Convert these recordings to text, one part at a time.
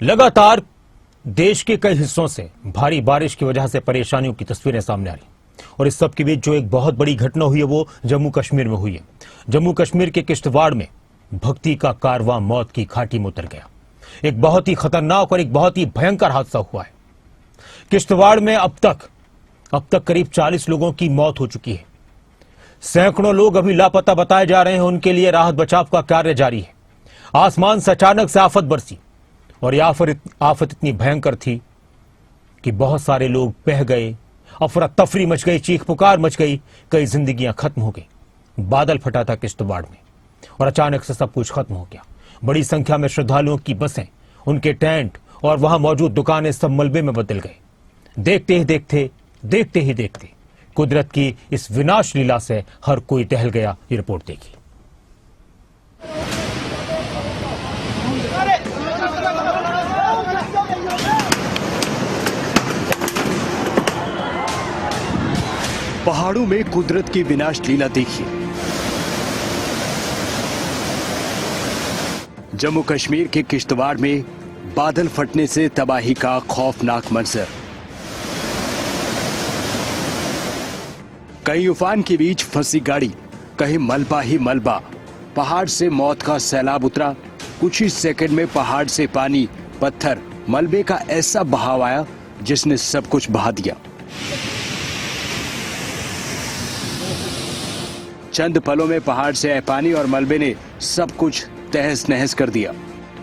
लगातार देश के कई हिस्सों से भारी बारिश की वजह से परेशानियों की तस्वीरें सामने आ रही और इस सब के बीच जो एक बहुत बड़ी घटना हुई है वो जम्मू कश्मीर में हुई है। जम्मू कश्मीर के किश्तवाड़ में भक्ति का कारवां मौत की घाटी में उतर गया। एक बहुत ही खतरनाक और एक बहुत ही भयंकर हादसा हुआ है। किश्तवाड़ में अब तक करीब 40 लोगों की मौत हो चुकी है। सैकड़ों लोग अभी लापता बताए जा रहे हैं। उनके लिए राहत बचाव का कार्य जारी है। आसमान से अचानक से आफत बरसी और यह आफत इतनी भयंकर थी कि बहुत सारे लोग बह गए, अफरा तफरी मच गई, चीख पुकार मच गई, कई जिंदगियां खत्म हो गई। बादल फटा था किश्तवाड़ में और अचानक से सब कुछ खत्म हो गया। बड़ी संख्या में श्रद्धालुओं की बसें, उनके टेंट और वहां मौजूद दुकानें सब मलबे में बदल गए। देखते ही देखते कुदरत की इस विनाश लीला से हर कोई टहल गया। ये रिपोर्ट देखिए। पहाड़ों में कुदरत की विनाश लीला देखिए। जम्मू कश्मीर के किश्तवाड़ में बादल फटने से तबाही का खौफनाक मंजर। कहीं उफान के बीच फंसी गाड़ी, कहीं मलबा ही मलबा। पहाड़ से मौत का सैलाब उतरा। कुछ ही सेकंड में पहाड़ से पानी, पत्थर, मलबे का ऐसा बहाव आया जिसने सब कुछ बहा दिया। चंद पलों में पहाड़ से आए पानी और मलबे ने सब कुछ तहस नहस कर दिया।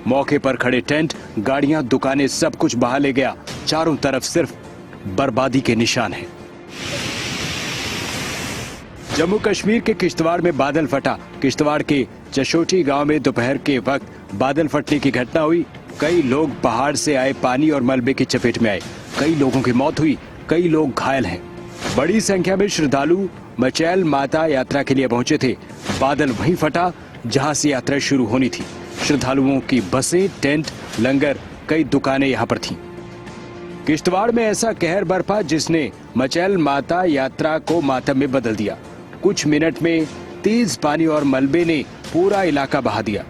मौके पर खड़े टेंट, गाड़ियां, दुकानें, सब कुछ बहा ले गया। चारों तरफ सिर्फ बर्बादी के निशान हैं। जम्मू कश्मीर के किश्तवाड़ में बादल फटा। किश्तवाड़ के चशोटी गांव में दोपहर के वक्त बादल फटने की घटना हुई। कई लोग पहाड़ से आए पानी और मलबे की चपेट में आए। कई लोगों की मौत हुई, कई लोग घायल हैं। बड़ी संख्या में श्रद्धालु मचैल माता यात्रा के लिए पहुंचे थे। बादल वहीं फटा जहां से यात्रा शुरू होनी थी। श्रद्धालुओं की बसें, टेंट, लंगर, कई दुकानें यहां पर थीं। किश्तवाड़ में ऐसा कहर बरपा जिसने मचैल माता यात्रा को मातम में बदल दिया। कुछ मिनट में तेज पानी और मलबे ने पूरा इलाका बहा दिया।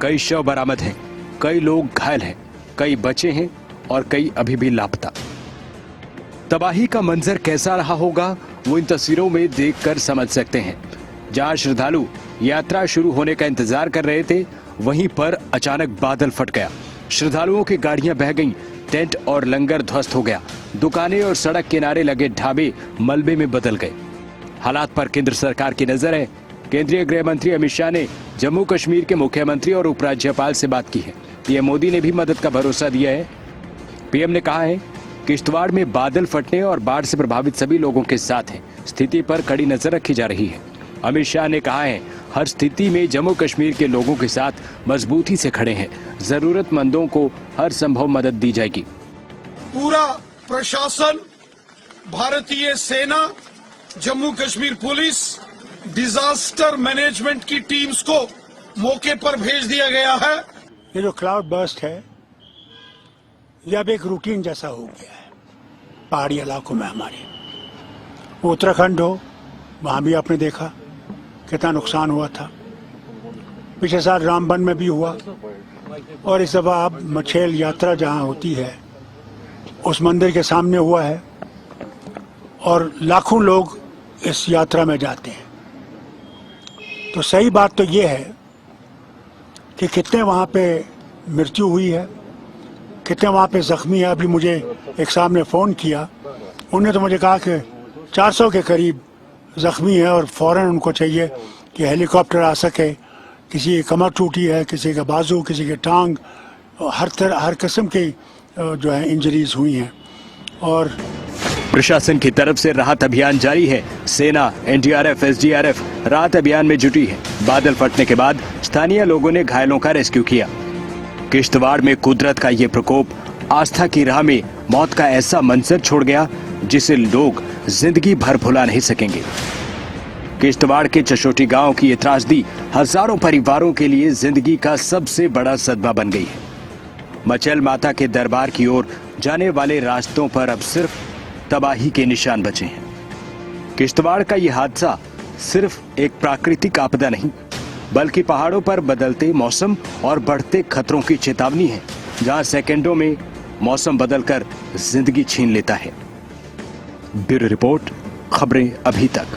कई शव बरामद हैं, कई लोग घायल हैं, कई बचे हैं और कई अभी भी लापता। तबाही का मंजर कैसा रहा होगा वो इन तस्वीरों में देखकर समझ सकते हैं। जहां श्रद्धालु यात्रा शुरू होने का इंतजार कर रहे थे, वहीं पर अचानक बादल फट गया। श्रद्धालुओं की गाड़ियां बह गईं, टेंट और लंगर ध्वस्त हो गया। दुकानें और सड़क किनारे लगे ढाबे मलबे में बदल गए। हालात पर केंद्र सरकार की नजर है। केंद्रीय गृह मंत्री अमित शाह ने जम्मू कश्मीर के मुख्यमंत्री और उपराज्यपाल से बात की है। पीएम मोदी ने भी मदद का भरोसा दिया है। पीएम ने कहा है किश्तवाड़ में बादल फटने और बाढ़ से प्रभावित सभी लोगों के साथ हैं। स्थिति पर कड़ी नजर रखी जा रही है। अमित शाह ने कहा है हर स्थिति में जम्मू कश्मीर के लोगों के साथ मजबूती से खड़े हैं। जरूरतमंदों को हर संभव मदद दी जाएगी। पूरा प्रशासन, भारतीय सेना, Jammu Kashmir police, disaster management की टीम्स को मौके पर भेज दिया गया है। ये जो क्लाउड बर्स्ट है ये अब एक रूटीन जैसा हो गया है पहाड़ी इलाकों में हमारे। उत्तराखंड हो, वहाँ भी आपने देखा कितना नुकसान हुआ था। पिछले साल रामबन में भी हुआ और इस दफा अब मछेल यात्रा जहाँ होती है उस मंदिर के सामने हुआ है और लाखों लोग इस यात्रा में जाते हैं। तो सही बात तो ये है कि कितने वहाँ पे मृत्यु हुई है, कितने वहाँ पे जख्मी है। अभी मुझे एक साहब ने फ़ोन किया, उन्होंने तो मुझे कहा कि 400 के करीब जख्मी है और फ़ौरन उनको चाहिए कि हेलीकॉप्टर आ सके। किसी की कमर टूटी है, किसी का बाजू, किसी की टांग, हर किस्म की जो है इंजरीज हुई हैं। और प्रशासन की तरफ से राहत अभियान जारी है। सेना, एनडीआरएफ, एसडीआरएफ राहत अभियान में जुटी है। बादल फटने के बाद स्थानीय लोगों ने घायलों का रेस्क्यू किया। किश्तवाड़ में कुदरत का ये प्रकोप आस्था की राह में मौत का ऐसा मंजर छोड़ गया जिसे लोग जिंदगी भर भुला नहीं सकेंगे। किश्तवाड़ के चशोटी गांव की ये त्रासदी हजारों परिवारों के लिए जिंदगी का सबसे बड़ा सदमा बन गई है। मचैल माता के दरबार की ओर जाने वाले रास्तों पर अब सिर्फ तबाही के निशान बचे हैं। किश्तवाड़ का यह हादसा सिर्फ एक प्राकृतिक आपदा नहीं, बल्कि पहाड़ों पर बदलते मौसम और बढ़ते खतरों की चेतावनी है। जहां सेकंडों में मौसम बदलकर जिंदगी छीन लेता है। ब्यूरो रिपोर्ट, खबरें अभी तक।